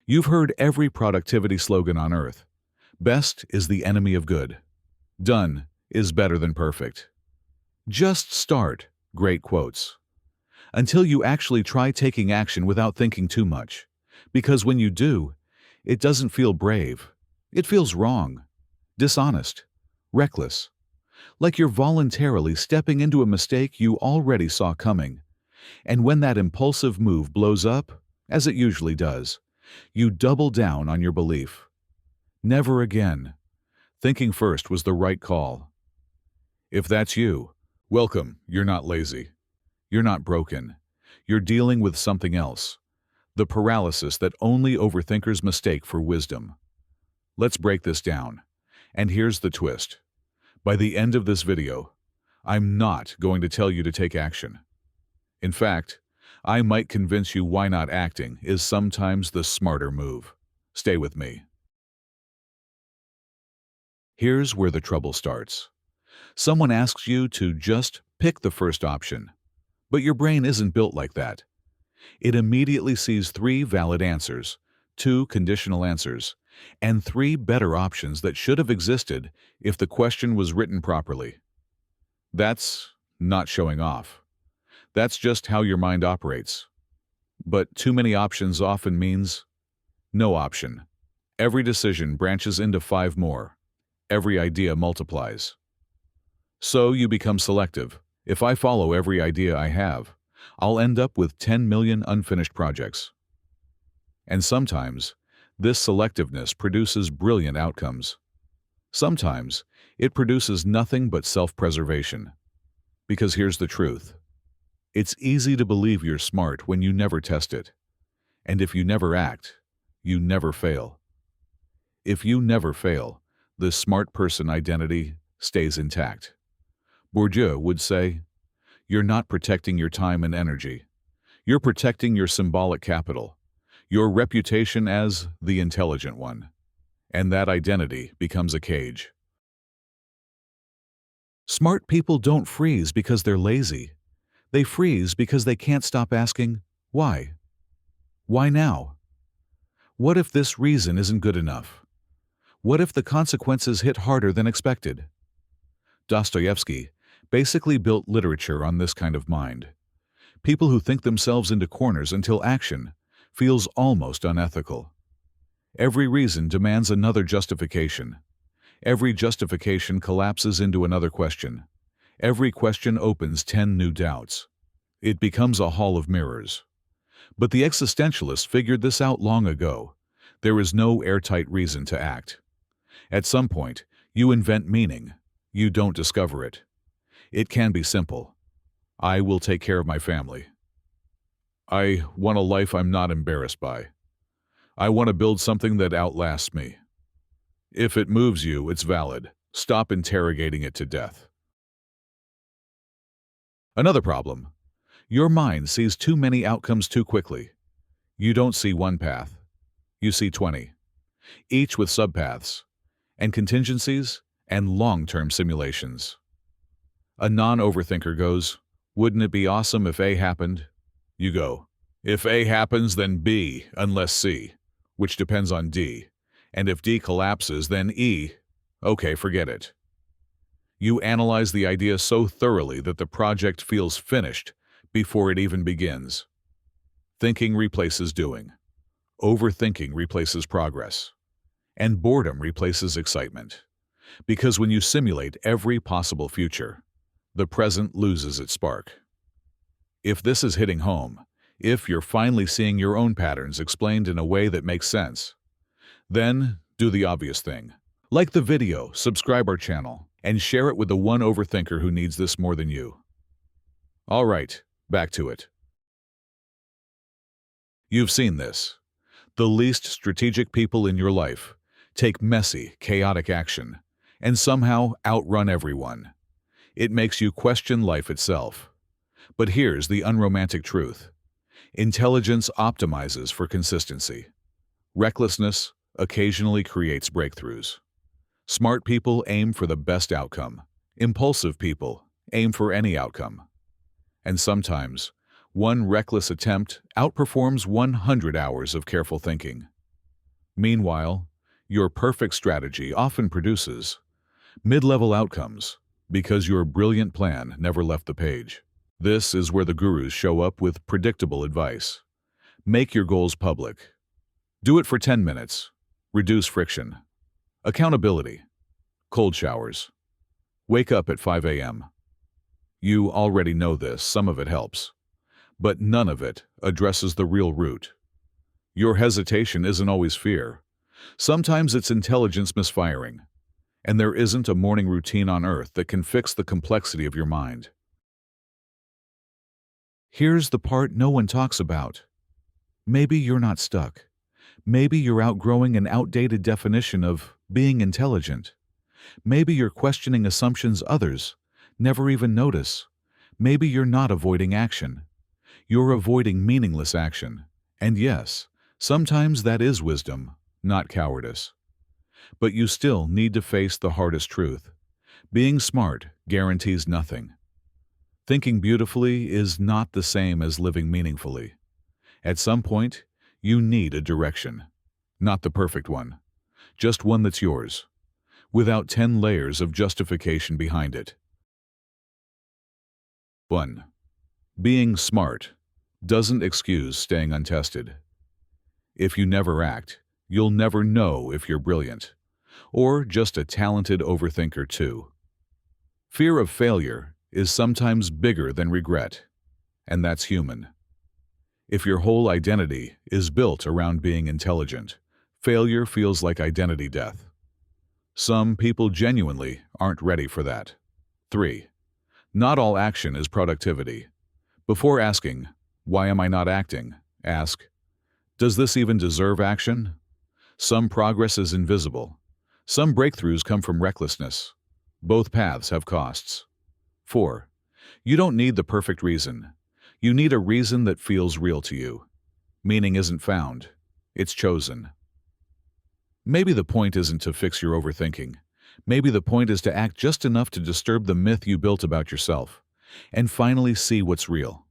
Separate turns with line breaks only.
You've heard every productivity slogan on earth. Best is the enemy of good. Done is better than perfect. Just start. Great quotes. Until you actually try taking action without thinking too much. Because when you do, it doesn't feel brave. It feels wrong, dishonest, reckless. Like you're voluntarily stepping into a mistake you already saw coming. And when that impulsive move blows up, as it usually does, you double down on your belief. Never again. Thinking first was the right call. If that's you, welcome. You're not lazy. You're not broken. You're dealing with something else. The paralysis that only overthinkers mistake for wisdom. Let's break this down. And here's the twist. By the end of this video, I'm not going to tell you to take action. In fact, I might convince you why not acting is sometimes the smarter move. Stay with me. Here's where the trouble starts. Someone asks you to just pick the first option, but your brain isn't built like that. It immediately sees 3 valid answers, 2 conditional answers, and 3 better options that should have existed if the question was written properly. That's not showing off. That's just how your mind operates. But too many options often means no option. Every decision branches into 5 more. Every idea multiplies. So you become selective. If I follow every idea I have, I'll end up with 10 million unfinished projects. And sometimes, this selectiveness produces brilliant outcomes. Sometimes, it produces nothing but self-preservation. Because here's the truth. It's easy to believe you're smart when you never test it. And if you never act, you never fail. If you never fail, the smart person identity stays intact. Bourdieu would say, you're not protecting your time and energy. You're protecting your symbolic capital, your reputation as the intelligent one. And that identity becomes a cage. Smart people don't freeze because they're lazy. They freeze because they can't stop asking, why? Why now? What if this reason isn't good enough? What if the consequences hit harder than expected? Dostoevsky basically built literature on this kind of mind. People who think themselves into corners until action feels almost unethical. Every reason demands another justification. Every justification collapses into another question. Every question opens 10 new doubts. It becomes a hall of mirrors. But the existentialists figured this out long ago. There is no airtight reason to act. At some point, you invent meaning. You don't discover it. It can be simple. I will take care of my family. I want a life I'm not embarrassed by. I want to build something that outlasts me. If it moves you, it's valid. Stop interrogating it to death. Another problem. Your mind sees too many outcomes too quickly. You don't see one path. You see 20. Each with subpaths, and contingencies, and long-term simulations. A non-overthinker goes, wouldn't it be awesome if A happened? You go, if A happens, then B, unless C, which depends on D. And if D collapses, then E. Okay, forget it. You analyze the idea so thoroughly that the project feels finished before it even begins. Thinking replaces doing. Overthinking replaces progress. And boredom replaces excitement. Because when you simulate every possible future, the present loses its spark. If this is hitting home, if you're finally seeing your own patterns explained in a way that makes sense, then do the obvious thing. Like the video, subscribe our channel, and share it with the one overthinker who needs this more than you. All right, back to it. You've seen this. The least strategic people in your life take messy, chaotic action and somehow outrun everyone. It makes you question life itself. But here's the unromantic truth. Intelligence optimizes for consistency. Recklessness occasionally creates breakthroughs. Smart people aim for the best outcome. Impulsive people aim for any outcome. And sometimes, one reckless attempt outperforms 100 hours of careful thinking. Meanwhile, your perfect strategy often produces mid-level outcomes because your brilliant plan never left the page. This is where the gurus show up with predictable advice. Make your goals public. Do it for 10 minutes. Reduce friction. Accountability. Cold showers. Wake up at 5 a.m. You already know this, some of it helps. But none of it addresses the real root. Your hesitation isn't always fear. Sometimes it's intelligence misfiring. And there isn't a morning routine on earth that can fix the complexity of your mind. Here's the part no one talks about. Maybe you're not stuck. Maybe you're outgrowing an outdated definition of being intelligent. Maybe you're questioning assumptions others never even notice. Maybe you're not avoiding action. You're avoiding meaningless action. And yes, sometimes that is wisdom, not cowardice. But you still need to face the hardest truth. Being smart guarantees nothing. Thinking beautifully is not the same as living meaningfully. At some point, you need a direction. Not the perfect one. Just one that's yours, without 10 layers of justification behind it. 1. Being smart doesn't excuse staying untested. If you never act, you'll never know if you're brilliant, or just a talented overthinker too. Fear of failure is sometimes bigger than regret, and that's human. If your whole identity is built around being intelligent, failure feels like identity death. Some people genuinely aren't ready for that. 3. Not all action is productivity. Before asking, "Why am I not acting?" ask, "Does this even deserve action?" Some progress is invisible. Some breakthroughs come from recklessness. Both paths have costs. 4. You don't need the perfect reason. You need a reason that feels real to you. Meaning isn't found. It's chosen. Maybe the point isn't to fix your overthinking. Maybe the point is to act just enough to disturb the myth you built about yourself, and finally see what's real.